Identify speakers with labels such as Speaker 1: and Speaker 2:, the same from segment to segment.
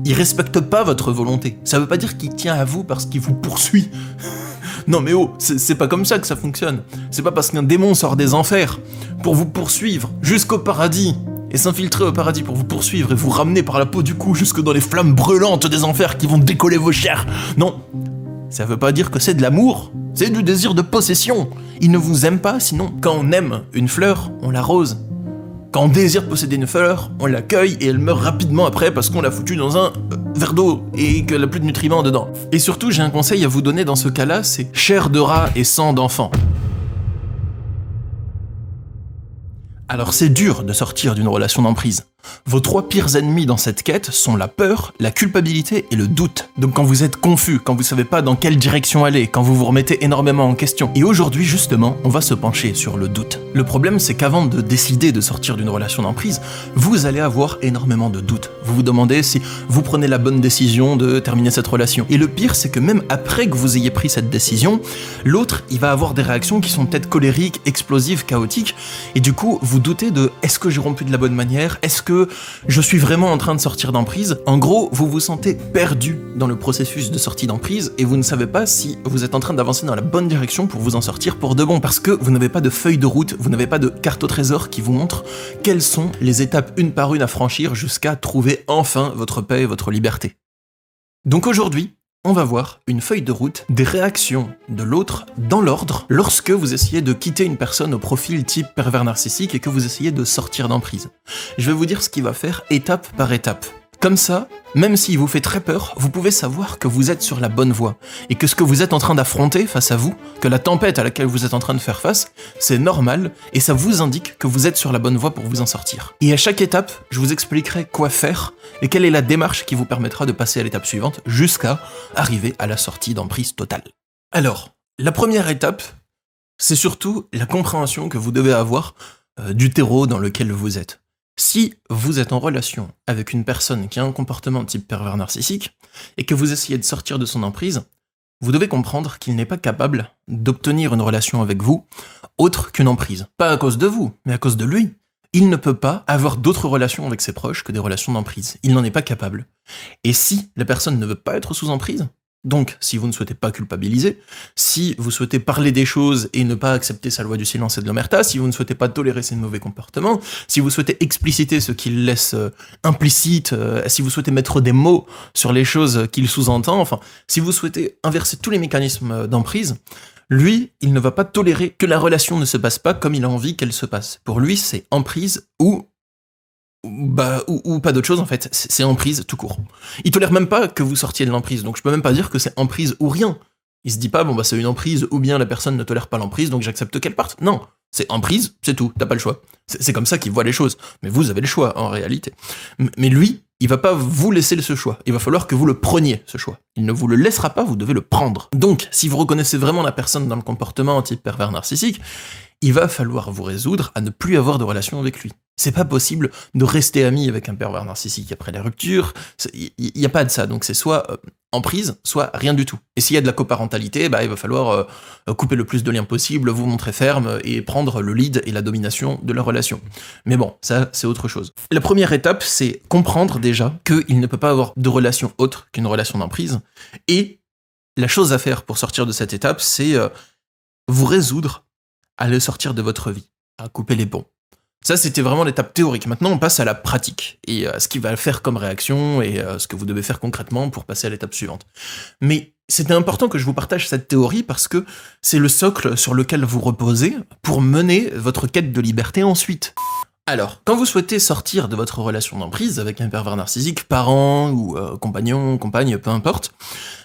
Speaker 1: Il respecte pas votre volonté. Ça veut pas dire qu'il tient à vous parce qu'il vous poursuit. Non mais oh, c'est pas comme ça que ça fonctionne. C'est pas parce qu'un démon sort des enfers pour vous poursuivre jusqu'au paradis et s'infiltrer au paradis pour vous poursuivre et vous ramener par la peau du cou jusque dans les flammes brûlantes des enfers qui vont décoller vos chairs. Non, ça veut pas dire que c'est de l'amour. C'est du désir de possession. Il ne vous aime pas, sinon quand on aime une fleur, on l'arrose. Quand on désire posséder une fleur, on l'accueille et elle meurt rapidement après parce qu'on l'a foutue dans un verre d'eau et qu'elle n'a plus de nutriments dedans. Et surtout, j'ai un conseil à vous donner dans ce cas-là, c'est chair de rat et sang d'enfant. Alors c'est dur de sortir d'une relation d'emprise. Vos 3 pires ennemis dans cette quête sont la peur, la culpabilité et le doute. Donc quand vous êtes confus, quand vous savez pas dans quelle direction aller, quand vous vous remettez énormément en question. Et aujourd'hui justement, on va se pencher sur le doute. Le problème c'est qu'avant de décider de sortir d'une relation d'emprise, vous allez avoir énormément de doutes. Vous vous demandez si vous prenez la bonne décision de terminer cette relation. Et le pire c'est que même après que vous ayez pris cette décision, l'autre il va avoir des réactions qui sont peut-être colériques, explosives, chaotiques. Et du coup vous doutez de est-ce que j'ai rompu de la bonne manière? Est-ce que je suis vraiment en train de sortir d'emprise? En gros, vous vous sentez perdu dans le processus de sortie d'emprise et vous ne savez pas si vous êtes en train d'avancer dans la bonne direction pour vous en sortir pour de bon, parce que vous n'avez pas de feuille de route, vous n'avez pas de carte au trésor qui vous montre quelles sont les étapes une par une à franchir jusqu'à trouver enfin votre paix et votre liberté. Donc aujourd'hui, on va voir une feuille de route des réactions de l'autre dans l'ordre lorsque vous essayez de quitter une personne au profil type pervers narcissique et que vous essayez de sortir d'emprise. Je vais vous dire ce qu'il va faire étape par étape. Comme ça, même s'il vous fait très peur, vous pouvez savoir que vous êtes sur la bonne voie et que ce que vous êtes en train d'affronter face à vous, que la tempête à laquelle vous êtes en train de faire face, c'est normal et ça vous indique que vous êtes sur la bonne voie pour vous en sortir. Et à chaque étape, je vous expliquerai quoi faire et quelle est la démarche qui vous permettra de passer à l'étape suivante jusqu'à arriver à la sortie d'emprise totale. Alors, la première étape, c'est surtout la compréhension que vous devez avoir du terreau dans lequel vous êtes. Si vous êtes en relation avec une personne qui a un comportement type pervers narcissique et que vous essayez de sortir de son emprise, vous devez comprendre qu'il n'est pas capable d'obtenir une relation avec vous autre qu'une emprise. Pas à cause de vous, mais à cause de lui. Il ne peut pas avoir d'autres relations avec ses proches que des relations d'emprise. Il n'en est pas capable. Et si la personne ne veut pas être sous emprise, donc si vous ne souhaitez pas culpabiliser, si vous souhaitez parler des choses et ne pas accepter sa loi du silence et de l'omerta, si vous ne souhaitez pas tolérer ses mauvais comportements, si vous souhaitez expliciter ce qu'il laisse implicite, si vous souhaitez mettre des mots sur les choses qu'il sous-entend, enfin, si vous souhaitez inverser tous les mécanismes d'emprise, lui, il ne va pas tolérer que la relation ne se passe pas comme il a envie qu'elle se passe. Pour lui, c'est emprise ou pas d'autre chose en fait, c'est emprise tout court. Il tolère même pas que vous sortiez de l'emprise, donc je peux même pas dire que c'est emprise ou rien. Il se dit pas, c'est une emprise ou bien la personne ne tolère pas l'emprise, donc j'accepte qu'elle parte. Non, c'est emprise, c'est tout, t'as pas le choix. C'est comme ça qu'il voit les choses, mais vous avez le choix en réalité. Mais lui, il va pas vous laisser ce choix, il va falloir que vous le preniez ce choix. Il ne vous le laissera pas, vous devez le prendre. Donc, si vous reconnaissez vraiment la personne dans le comportement type pervers narcissique, il va falloir vous résoudre à ne plus avoir de relation avec lui. C'est pas possible de rester ami avec un pervers narcissique après la rupture, il n'y a pas de ça, donc c'est soit emprise, soit rien du tout. Et s'il y a de la coparentalité, il va falloir couper le plus de liens possible, vous montrer ferme et prendre le lead et la domination de la relation. Mais bon, ça c'est autre chose. La première étape, c'est comprendre déjà qu'il ne peut pas avoir de relation autre qu'une relation d'emprise, et la chose à faire pour sortir de cette étape, c'est vous résoudre à le sortir de votre vie, à couper les ponts. Ça, c'était vraiment l'étape théorique. Maintenant, on passe à la pratique, et à ce qu'il va faire comme réaction, et ce que vous devez faire concrètement pour passer à l'étape suivante. Mais c'était important que je vous partage cette théorie, parce que c'est le socle sur lequel vous reposez pour mener votre quête de liberté ensuite. Alors, quand vous souhaitez sortir de votre relation d'emprise avec un pervers narcissique, parent ou compagnon, compagne, peu importe,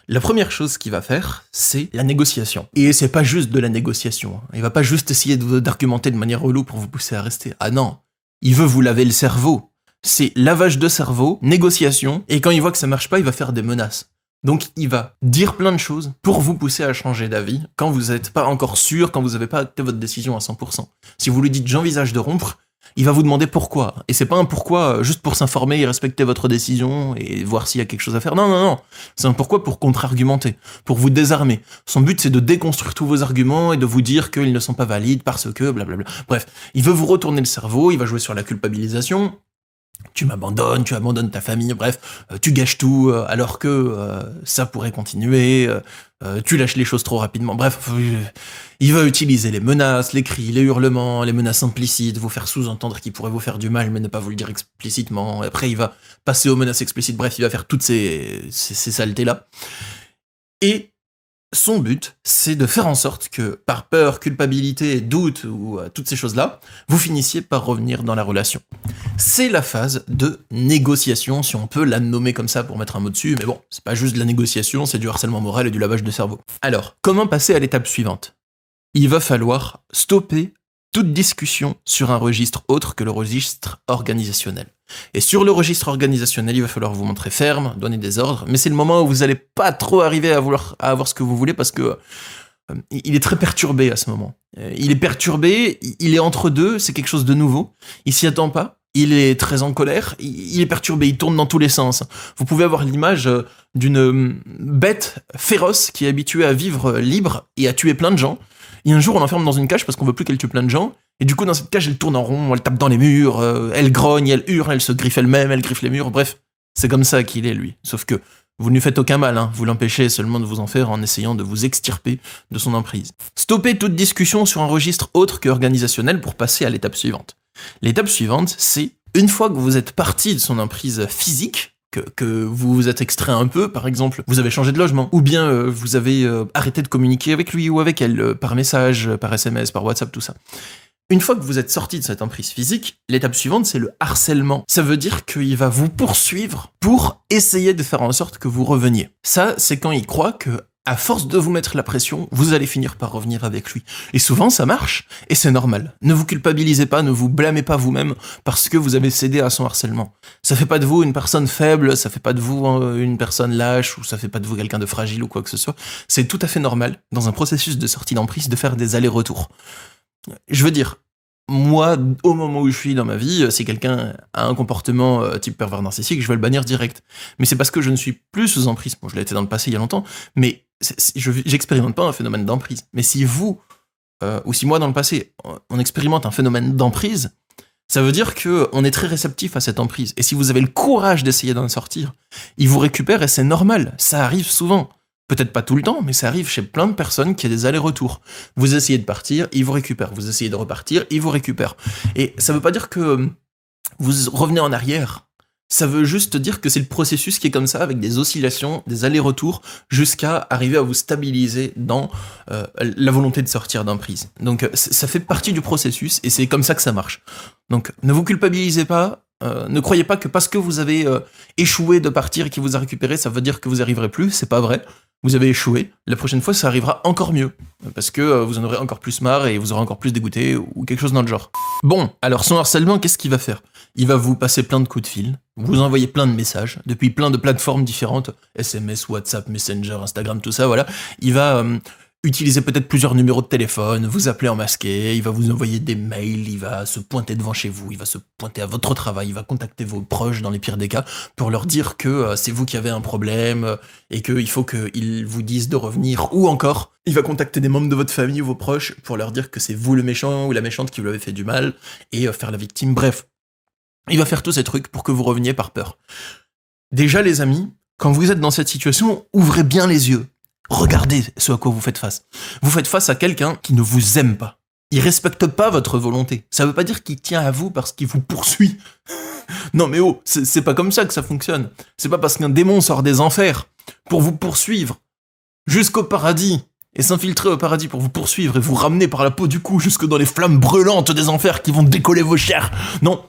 Speaker 1: la première chose qu'il va faire, c'est la négociation. Et c'est pas juste de la négociation. Il va pas juste essayer d'argumenter de manière relou pour vous pousser à rester. Ah non, il veut vous laver le cerveau. C'est lavage de cerveau, négociation, et quand il voit que ça marche pas, il va faire des menaces. Donc il va dire plein de choses pour vous pousser à changer d'avis quand vous n'êtes pas encore sûr, quand vous n'avez pas acté votre décision à 100%. Si vous lui dites « j'envisage de rompre », il va vous demander pourquoi. Et c'est pas un pourquoi juste pour s'informer et respecter votre décision et voir s'il y a quelque chose à faire. Non. C'est un pourquoi pour contre-argumenter, pour vous désarmer. Son but, c'est de déconstruire tous vos arguments et de vous dire qu'ils ne sont pas valides parce que blablabla. Bref, il veut vous retourner le cerveau, il va jouer sur la culpabilisation. tu m'abandonnes, tu abandonnes ta famille, bref, tu gâches tout, alors que ça pourrait continuer, tu lâches les choses trop rapidement, bref, il va utiliser les menaces, les cris, les hurlements, les menaces implicites, vous faire sous-entendre qu'il pourrait vous faire du mal, mais ne pas vous le dire explicitement, après il va passer aux menaces explicites, bref, il va faire toutes ces saletés-là. Et son but, c'est de faire en sorte que, par peur, culpabilité, doute ou toutes ces choses-là, vous finissiez par revenir dans la relation. C'est la phase de négociation, si on peut la nommer comme ça pour mettre un mot dessus, mais bon, c'est pas juste de la négociation, c'est du harcèlement moral et du lavage de cerveau. Alors, comment passer à l'étape suivante ? Il va falloir stopper toute discussion sur un registre autre que le registre organisationnel. Et sur le registre organisationnel, il va falloir vous montrer ferme, donner des ordres, mais c'est le moment où vous n'allez pas trop arriver à avoir ce que vous voulez parce que il est très perturbé à ce moment. Il est perturbé, il est entre deux, c'est quelque chose de nouveau, il s'y attend pas, il est très en colère, il est perturbé, il tourne dans tous les sens. Vous pouvez avoir l'image d'une bête féroce qui est habituée à vivre libre et à tuer plein de gens. Et un jour, on l'enferme dans une cage parce qu'on veut plus qu'elle tue plein de gens. Et du coup, dans cette cage, elle tourne en rond, elle tape dans les murs, elle grogne, elle hurle, elle se griffe elle-même, elle griffe les murs. Bref, c'est comme ça qu'il est, lui. Sauf que vous ne lui faites aucun mal, hein. Vous l'empêchez seulement de vous en faire en essayant de vous extirper de son emprise. Stoppez toute discussion sur un registre autre que organisationnel pour passer à l'étape suivante. L'étape suivante, c'est une fois que vous êtes parti de son emprise physique, que vous vous êtes extrait un peu, par exemple, vous avez changé de logement, ou bien vous avez arrêté de communiquer avec lui ou avec elle, par message, par SMS, par WhatsApp, tout ça. Une fois que vous êtes sorti de cette emprise physique, l'étape suivante, c'est le harcèlement. Ça veut dire qu'il va vous poursuivre pour essayer de faire en sorte que vous reveniez. Ça, c'est quand il croit que, à force de vous mettre la pression, vous allez finir par revenir avec lui. Et souvent, ça marche, et c'est normal. Ne vous culpabilisez pas, ne vous blâmez pas vous-même parce que vous avez cédé à son harcèlement. Ça fait pas de vous une personne faible, ça fait pas de vous une personne lâche, ou ça fait pas de vous quelqu'un de fragile ou quoi que ce soit. C'est tout à fait normal, dans un processus de sortie d'emprise, de faire des allers-retours. Je veux dire, moi, au moment où je suis dans ma vie, si quelqu'un a un comportement type pervers narcissique, je vais le bannir direct. Mais c'est parce que je ne suis plus sous emprise. Bon, je l'ai été dans le passé il y a longtemps, mais j'expérimente pas un phénomène d'emprise. Mais si vous, ou si moi dans le passé, on expérimente un phénomène d'emprise, ça veut dire qu'on est très réceptif à cette emprise. Et si vous avez le courage d'essayer d'en sortir, il vous récupère et c'est normal. Ça arrive souvent. Peut-être pas tout le temps, mais ça arrive chez plein de personnes qui ont des allers-retours. Vous essayez de partir, ils vous récupèrent. Vous essayez de repartir, ils vous récupèrent. Et ça veut pas dire que vous revenez en arrière. Ça veut juste dire que c'est le processus qui est comme ça, avec des oscillations, des allers-retours, jusqu'à arriver à vous stabiliser dans la volonté de sortir d'emprise. Donc ça fait partie du processus, et c'est comme ça que ça marche. Donc ne vous culpabilisez pas, ne croyez pas que parce que vous avez échoué de partir et qu'il vous a récupéré, ça veut dire que vous arriverez plus, c'est pas vrai. Vous avez échoué, la prochaine fois ça arrivera encore mieux, parce que vous en aurez encore plus marre et vous aurez encore plus dégoûté, ou quelque chose dans le genre. Bon, alors son harcèlement, qu'est-ce qu'il va faire ? Il va vous passer plein de coups de fil, vous envoyer plein de messages, depuis plein de plateformes différentes, SMS, WhatsApp, Messenger, Instagram, tout ça, voilà. Il va utiliser peut-être plusieurs numéros de téléphone, vous appeler en masqué, il va vous envoyer des mails, il va se pointer devant chez vous, il va se pointer à votre travail, il va contacter vos proches dans les pires des cas pour leur dire que c'est vous qui avez un problème et qu'il faut qu'ils vous disent de revenir, ou encore, il va contacter des membres de votre famille ou vos proches pour leur dire que c'est vous le méchant ou la méchante qui vous avez fait du mal et faire la victime, bref. Il va faire tous ces trucs pour que vous reveniez par peur. Déjà les amis, quand vous êtes dans cette situation, ouvrez bien les yeux. Regardez ce à quoi vous faites face. Vous faites face à quelqu'un qui ne vous aime pas. Il respecte pas votre volonté. Ça veut pas dire qu'il tient à vous parce qu'il vous poursuit. Non mais oh, c'est pas comme ça que ça fonctionne. C'est pas parce qu'un démon sort des enfers pour vous poursuivre jusqu'au paradis et s'infiltrer au paradis pour vous poursuivre et vous ramener par la peau du cou jusque dans les flammes brûlantes des enfers qui vont décoller vos chairs. Non,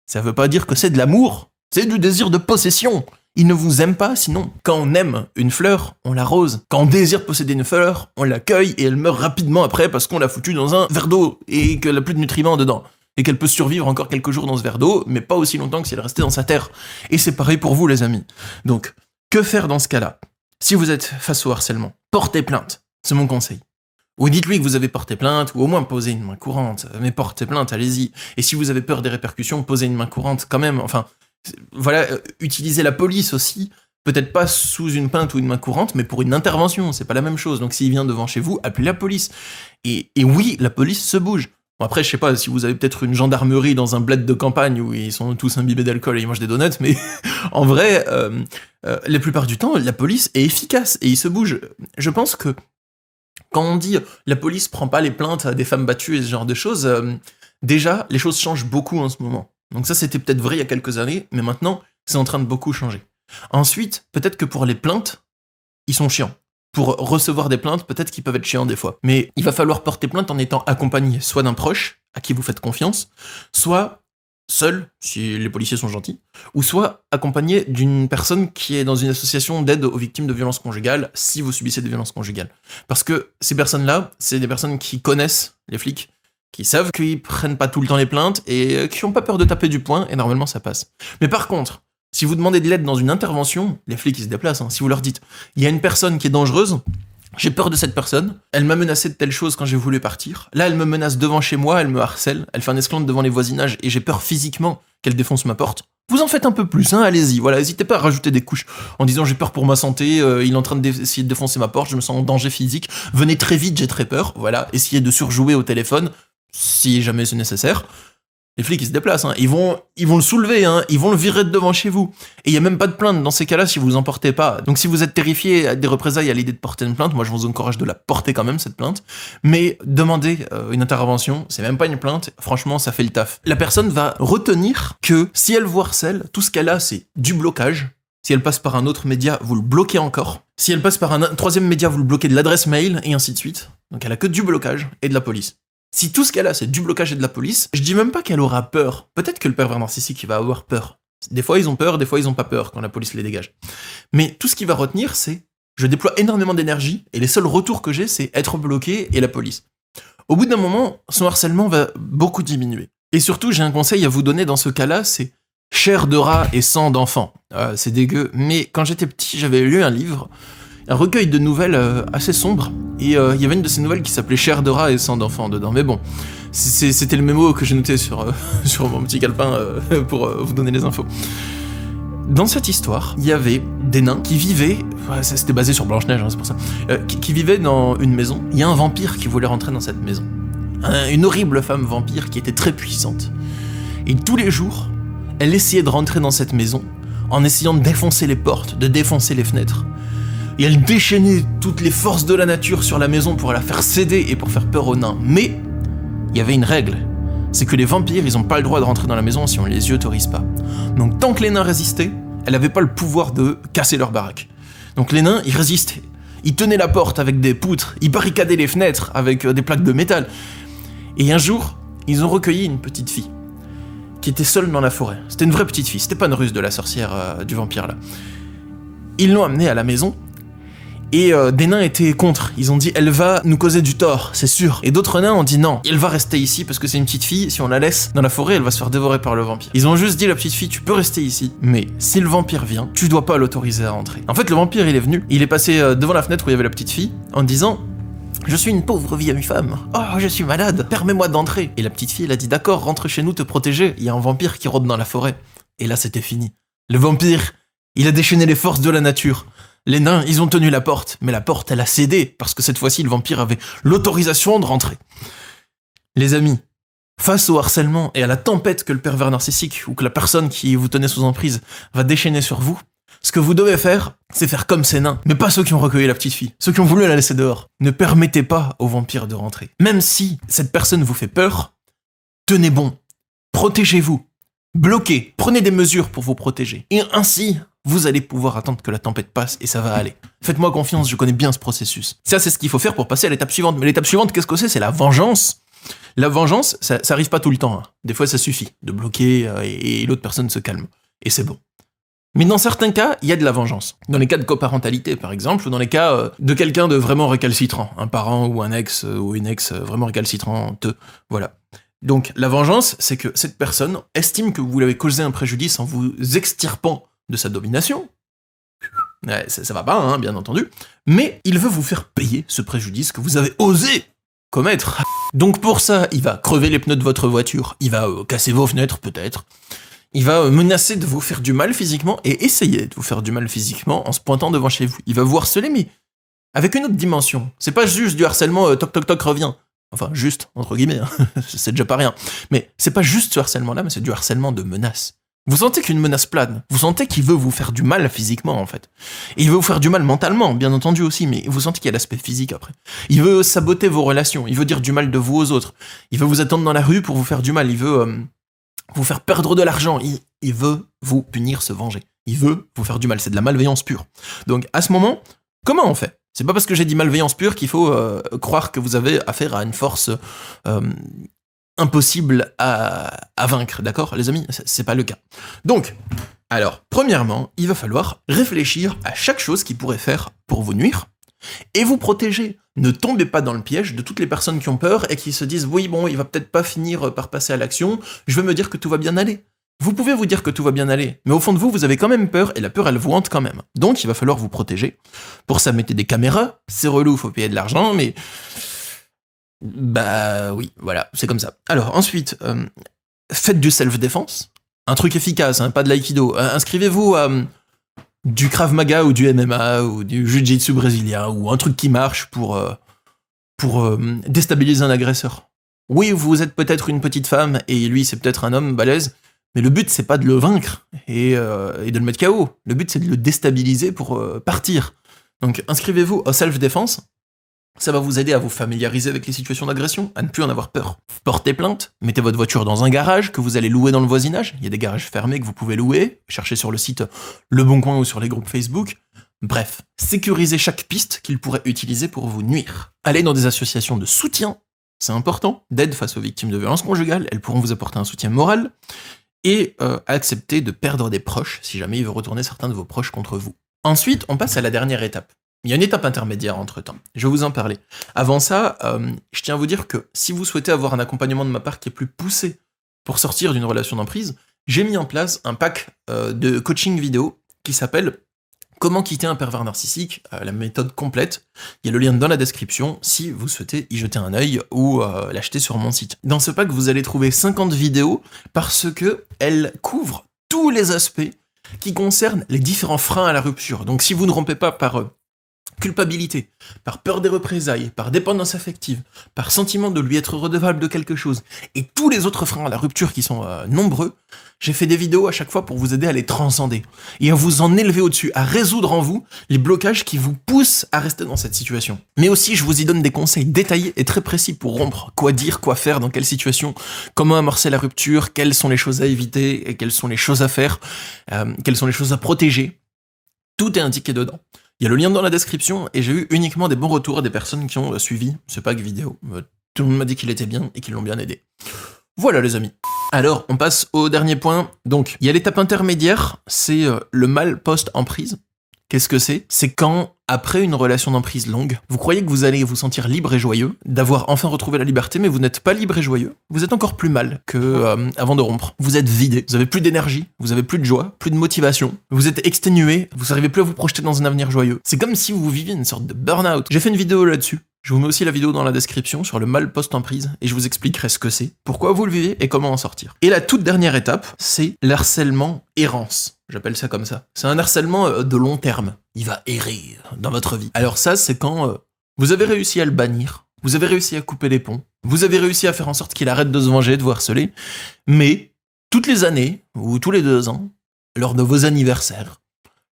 Speaker 1: ça veut pas dire que c'est de l'amour. C'est du désir de possession. Il ne vous aime pas, sinon, quand on aime une fleur, on l'arrose. Quand on désire posséder une fleur, on l'accueille et elle meurt rapidement après parce qu'on l'a foutue dans un verre d'eau et qu'elle n'a plus de nutriments dedans. Et qu'elle peut survivre encore quelques jours dans ce verre d'eau, mais pas aussi longtemps que si elle restait dans sa terre. Et c'est pareil pour vous, les amis. Donc, que faire dans ce cas-là ? Si vous êtes face au harcèlement, portez plainte. C'est mon conseil. Ou dites-lui que vous avez porté plainte, ou au moins posez une main courante. Mais portez plainte, allez-y. Et si vous avez peur des répercussions, posez une main courante quand même. Enfin, voilà, utilisez la police aussi, peut-être pas sous une plainte ou une main courante, mais pour une intervention, c'est pas la même chose. Donc s'il vient devant chez vous, appelez la police. Et oui, la police se bouge. Bon, après, je sais pas si vous avez peut-être une gendarmerie dans un bled de campagne où ils sont tous imbibés d'alcool et ils mangent des donuts, mais en vrai, la plupart du temps, la police est efficace et ils se bougent. Je pense que quand on dit la police prend pas les plaintes à des femmes battues et ce genre de choses, déjà, les choses changent beaucoup en ce moment. Donc ça, c'était peut-être vrai il y a quelques années, mais maintenant, c'est en train de beaucoup changer. Ensuite, peut-être que pour les plaintes, ils sont chiants. Pour recevoir des plaintes, peut-être qu'ils peuvent être chiants des fois. Mais il va falloir porter plainte en étant accompagné soit d'un proche, à qui vous faites confiance, soit seul, si les policiers sont gentils, ou soit accompagné d'une personne qui est dans une association d'aide aux victimes de violences conjugales, si vous subissez des violences conjugales. Parce que ces personnes-là, c'est des personnes qui connaissent les flics, qui savent qu'ils prennent pas tout le temps les plaintes, et qui ont pas peur de taper du poing, et normalement ça passe. Mais par contre, si vous demandez de l'aide dans une intervention, les flics ils se déplacent. Si vous leur dites, il y a une personne qui est dangereuse, j'ai peur de cette personne, elle m'a menacé de telle chose quand j'ai voulu partir, là elle me menace devant chez moi, elle me harcèle, elle fait un esclandre devant les voisinages et j'ai peur physiquement qu'elle défonce ma porte. Vous en faites un peu plus, allez-y, voilà, n'hésitez pas à rajouter des couches en disant j'ai peur pour ma santé, il est en train d'essayer de défoncer ma porte, je me sens en danger physique, venez très vite, j'ai très peur, voilà, essayez de surjouer au téléphone, si jamais c'est nécessaire. Les flics, ils se déplacent, ils vont le soulever, ils vont le virer de devant chez vous. Et il n'y a même pas de plainte dans ces cas-là si vous en portez pas. Donc si vous êtes terrifié des représailles à l'idée de porter une plainte, moi je vous encourage de la porter quand même, cette plainte. Mais demander une intervention, c'est même pas une plainte, franchement, ça fait le taf. La personne va retenir que si elle vous harcèle, tout ce qu'elle a, c'est du blocage. Si elle passe par un autre média, vous le bloquez encore. Si elle passe par un troisième média, vous le bloquez de l'adresse mail, et ainsi de suite. Donc elle a que du blocage et de la police. Si tout ce qu'elle a, c'est du blocage et de la police, je dis même pas qu'elle aura peur. Peut-être que le pervers narcissique, il va avoir peur. Des fois, ils ont peur, des fois, ils ont pas peur quand la police les dégage. Mais tout ce qu'il va retenir, c'est je déploie énormément d'énergie et les seuls retours que j'ai, c'est être bloqué et la police. Au bout d'un moment, son harcèlement va beaucoup diminuer. Et surtout, j'ai un conseil à vous donner dans ce cas-là, c'est chair de rat et sang d'enfant. C'est dégueu, mais quand j'étais petit, j'avais lu un livre, un recueil de nouvelles assez sombre, et il y avait une de ces nouvelles qui s'appelait Chair de rat et sang d'enfant dedans, mais bon, c'était le mémo que j'ai noté sur mon petit calepin pour vous donner les infos. Dans cette histoire, il y avait des nains qui vivaient, c'était basé sur Blanche-Neige, c'est pour ça, qui vivaient dans une maison. Il y a un vampire qui voulait rentrer dans cette maison. Une horrible femme vampire qui était très puissante. Et tous les jours, elle essayait de rentrer dans cette maison en essayant de défoncer les portes, de défoncer les fenêtres. Et elle déchaînait toutes les forces de la nature sur la maison pour la faire céder et pour faire peur aux nains. Mais il y avait une règle, c'est que les vampires, ils ont pas le droit de rentrer dans la maison si on les y autorise pas. Donc tant que les nains résistaient, elle avait pas le pouvoir de casser leur baraque. Donc les nains, ils résistaient. Ils tenaient la porte avec des poutres, ils barricadaient les fenêtres avec des plaques de métal. Et un jour, ils ont recueilli une petite fille qui était seule dans la forêt. C'était une vraie petite fille, c'était pas une ruse de la sorcière du vampire là. Ils l'ont amenée à la maison. Et des nains étaient contre, ils ont dit elle va nous causer du tort, c'est sûr. Et d'autres nains ont dit non, elle va rester ici parce que c'est une petite fille, si on la laisse dans la forêt, elle va se faire dévorer par le vampire. Ils ont juste dit à la petite fille tu peux rester ici, mais si le vampire vient, tu dois pas l'autoriser à entrer. En fait le vampire il est venu, il est passé devant la fenêtre où il y avait la petite fille en disant je suis une pauvre vieille femme, oh je suis malade, permets-moi d'entrer. Et la petite fille elle a dit d'accord, rentre chez nous te protéger, il y a un vampire qui rôde dans la forêt. Et là c'était fini. Le vampire, il a déchaîné les forces de la nature. Les nains, ils ont tenu la porte, mais la porte, elle a cédé, parce que cette fois-ci, le vampire avait l'autorisation de rentrer. Les amis, face au harcèlement et à la tempête que le pervers narcissique ou que la personne qui vous tenait sous emprise va déchaîner sur vous, ce que vous devez faire, c'est faire comme ces nains, mais pas ceux qui ont recueilli la petite fille, ceux qui ont voulu la laisser dehors. Ne permettez pas au vampire de rentrer. Même si cette personne vous fait peur, tenez bon, protégez-vous, bloquez, prenez des mesures pour vous protéger. Et ainsi, vous allez pouvoir attendre que la tempête passe et ça va aller. Faites-moi confiance, je connais bien ce processus. Ça, c'est ce qu'il faut faire pour passer à l'étape suivante. Mais l'étape suivante, qu'est-ce que c'est ? C'est la vengeance. La vengeance, ça arrive pas tout le temps. Des fois, ça suffit de bloquer et l'autre personne se calme. Et c'est bon. Mais dans certains cas, il y a de la vengeance. Dans les cas de coparentalité, par exemple, ou dans les cas de quelqu'un de vraiment récalcitrant. Un parent ou un ex ou une ex vraiment récalcitrante. Voilà. Donc, la vengeance, c'est que cette personne estime que vous lui avez causé un préjudice en vous extirpant de sa domination. Ouais, ça va pas, bien entendu. Mais il veut vous faire payer ce préjudice que vous avez osé commettre. Donc pour ça, il va crever les pneus de votre voiture, il va casser vos fenêtres peut-être, il va menacer de vous faire du mal physiquement et essayer de vous faire du mal physiquement en se pointant devant chez vous. Il va vous harceler, mais avec une autre dimension. C'est pas juste du harcèlement toc toc toc reviens. Enfin, juste, entre guillemets, hein. C'est déjà pas rien. Mais c'est pas juste ce harcèlement-là, mais c'est du harcèlement de menaces. Vous sentez qu'une menace plane, vous sentez qu'il veut vous faire du mal physiquement, en fait. Et il veut vous faire du mal mentalement, bien entendu aussi, mais vous sentez qu'il y a l'aspect physique après. Il veut saboter vos relations, il veut dire du mal de vous aux autres. Il veut vous attendre dans la rue pour vous faire du mal, il veut vous faire perdre de l'argent, il veut vous punir, se venger. Il veut vous faire du mal, c'est de la malveillance pure. Donc à ce moment, comment on fait ? C'est pas parce que j'ai dit malveillance pure qu'il faut croire que vous avez affaire à une force impossible à vaincre, d'accord, les amis ? C'est pas le cas. Donc, alors, premièrement, il va falloir réfléchir à chaque chose qui pourrait faire pour vous nuire et vous protéger. Ne tombez pas dans le piège de toutes les personnes qui ont peur et qui se disent « Oui, bon, il va peut-être pas finir par passer à l'action, je vais me dire que tout va bien aller ». Vous pouvez vous dire que tout va bien aller, mais au fond de vous, vous avez quand même peur, et la peur, elle vous hante quand même. Donc, il va falloir vous protéger. Pour ça, mettez des caméras, c'est relou, faut payer de l'argent, mais... Bah oui, voilà, c'est comme ça. Alors, ensuite, faites du self-défense. Un truc efficace, hein, pas de l'aïkido. Inscrivez-vous à du Krav Maga ou du MMA ou du Jiu-Jitsu brésilien ou un truc qui marche pour déstabiliser un agresseur. Oui, vous êtes peut-être une petite femme et lui, c'est peut-être un homme balèze, mais le but, c'est pas de le vaincre et de le mettre KO. Le but, c'est de le déstabiliser pour partir. Donc, inscrivez-vous au self-défense. Ça va vous aider à vous familiariser avec les situations d'agression, à ne plus en avoir peur. Portez plainte, mettez votre voiture dans un garage que vous allez louer dans le voisinage. Il y a des garages fermés que vous pouvez louer. Cherchez sur le site Le Bon Coin ou sur les groupes Facebook. Bref, sécurisez chaque piste qu'il pourrait utiliser pour vous nuire. Allez dans des associations de soutien, c'est important, d'aide face aux victimes de violences conjugales, elles pourront vous apporter un soutien moral. Et acceptez de perdre des proches si jamais il veut retourner certains de vos proches contre vous. Ensuite, on passe à la dernière étape. Il y a une étape intermédiaire entre-temps, je vais vous en parler. Avant ça, je tiens à vous dire que si vous souhaitez avoir un accompagnement de ma part qui est plus poussé pour sortir d'une relation d'emprise, j'ai mis en place un pack de coaching vidéo qui s'appelle « Comment quitter un pervers narcissique ?» la méthode complète. Il y a le lien dans la description si vous souhaitez y jeter un œil ou l'acheter sur mon site. Dans ce pack, vous allez trouver 50 vidéos parce que elles couvrent tous les aspects qui concernent les différents freins à la rupture. Donc si vous ne rompez pas par culpabilité, par peur des représailles, par dépendance affective, par sentiment de lui être redevable de quelque chose, et tous les autres freins à la rupture qui sont nombreux, j'ai fait des vidéos à chaque fois pour vous aider à les transcender, et à vous en élever au-dessus, à résoudre en vous les blocages qui vous poussent à rester dans cette situation. Mais aussi, je vous y donne des conseils détaillés et très précis pour rompre, quoi dire, quoi faire, dans quelle situation, comment amorcer la rupture, quelles sont les choses à éviter, et quelles sont les choses à faire, quelles sont les choses à protéger. Tout est indiqué dedans. Il y a le lien dans la description et j'ai eu uniquement des bons retours des personnes qui ont suivi ce pack vidéo. Tout le monde m'a dit qu'il était bien et qu'ils l'ont bien aidé. Voilà les amis. Alors, on passe au dernier point. Donc, il y a l'étape intermédiaire, c'est le mal post-emprise. Qu'est-ce que c'est ? C'est quand, après une relation d'emprise longue, vous croyez que vous allez vous sentir libre et joyeux, d'avoir enfin retrouvé la liberté, mais vous n'êtes pas libre et joyeux. Vous êtes encore plus mal que avant de rompre. Vous êtes vidé, vous avez plus d'énergie, vous avez plus de joie, plus de motivation, vous êtes exténué, vous n'arrivez plus à vous projeter dans un avenir joyeux. C'est comme si vous viviez une sorte de burn-out. J'ai fait une vidéo là-dessus. Je vous mets aussi la vidéo dans la description sur le mal post-emprise et je vous expliquerai ce que c'est, pourquoi vous le vivez et comment en sortir. Et la toute dernière étape, c'est l'harcèlement errance. J'appelle ça comme ça. C'est un harcèlement de long terme. Il va errer dans votre vie. Alors ça, c'est quand vous avez réussi à le bannir, vous avez réussi à couper les ponts, vous avez réussi à faire en sorte qu'il arrête de se venger, de vous harceler, mais toutes les années, ou tous les 2 ans, lors de vos anniversaires,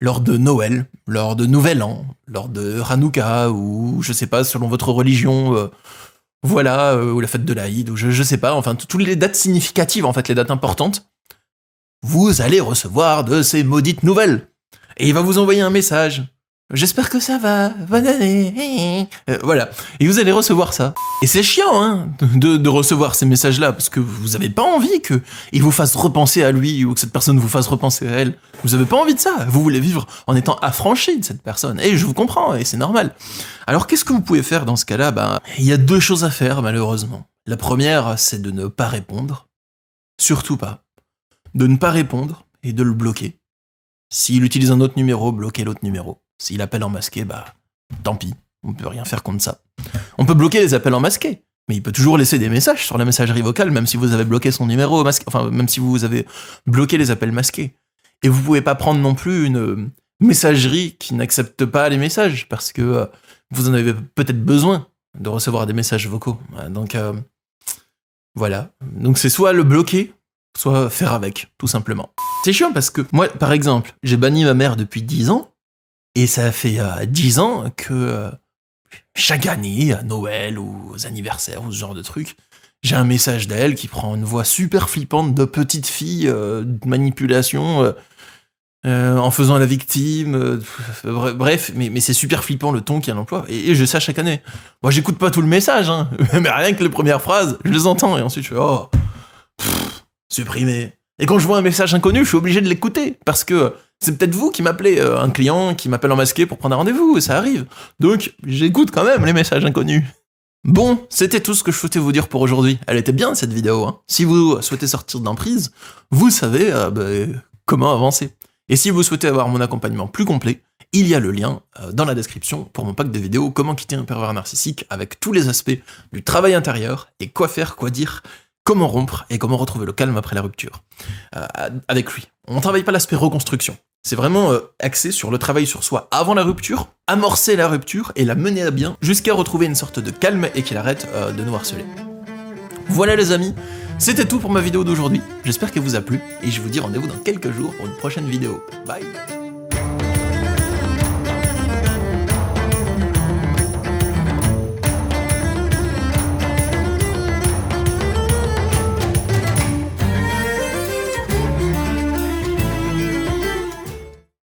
Speaker 1: lors de Noël, lors de Nouvel An, lors de Hanouka, ou je sais pas, selon votre religion, ou la fête de l'Aïd, ou je sais pas, enfin, toutes les dates significatives, en fait, les dates importantes, vous allez recevoir de ces maudites nouvelles. Et il va vous envoyer un message. J'espère que ça va, bonne année. Voilà. Et vous allez recevoir ça. Et c'est chiant, hein, de recevoir ces messages-là, parce que vous avez pas envie qu'il vous fasse repenser à lui, ou que cette personne vous fasse repenser à elle. Vous avez pas envie de ça. Vous voulez vivre en étant affranchi de cette personne. Et je vous comprends, et c'est normal. Alors qu'est-ce que vous pouvez faire dans ce cas-là ? Il y a 2 choses à faire, malheureusement. La première, c'est de ne pas répondre. Surtout pas. De ne pas répondre et de le bloquer. S'il utilise un autre numéro, bloquez l'autre numéro. S'il appelle en masqué, tant pis, on peut rien faire contre ça. On peut bloquer les appels en masqué, mais il peut toujours laisser des messages sur la messagerie vocale, même si vous avez bloqué son numéro masqué, enfin, même si vous avez bloqué les appels masqués. Et vous pouvez pas prendre non plus une messagerie qui n'accepte pas les messages, parce que vous en avez peut-être besoin. de recevoir des messages vocaux. Donc voilà. Donc c'est soit le bloquer, soit faire avec, tout simplement. C'est chiant parce que moi, par exemple, j'ai banni ma mère depuis 10 ans, et ça fait 10 ans que chaque année, à Noël ou aux anniversaires ou ce genre de trucs, j'ai un message d'elle qui prend une voix super flippante de petite fille, de manipulation, en faisant la victime, bref, mais c'est super flippant le ton qu'elle emploie, et je sais chaque année. Moi j'écoute pas tout le message, hein, mais rien que les premières phrases, je les entends, et ensuite je fais oh, supprimer. Et quand je vois un message inconnu, je suis obligé de l'écouter, parce que c'est peut-être vous qui m'appelez, un client qui m'appelle en masqué pour prendre un rendez-vous, ça arrive. Donc j'écoute quand même les messages inconnus. Bon, c'était tout ce que je souhaitais vous dire pour aujourd'hui. Elle était bien cette vidéo, hein. Si vous souhaitez sortir d'emprise, vous savez comment avancer. Et si vous souhaitez avoir mon accompagnement plus complet, il y a le lien dans la description pour mon pack de vidéos Comment quitter un pervers narcissique, avec tous les aspects du travail intérieur et quoi faire, quoi dire, comment rompre et comment retrouver le calme après la rupture avec lui. On ne travaille pas l'aspect reconstruction. C'est vraiment axé sur le travail sur soi avant la rupture, amorcer la rupture et la mener à bien jusqu'à retrouver une sorte de calme et qu'il arrête de nous harceler. Voilà les amis, c'était tout pour ma vidéo d'aujourd'hui. J'espère qu'elle vous a plu et je vous dis rendez-vous dans quelques jours pour une prochaine vidéo. Bye!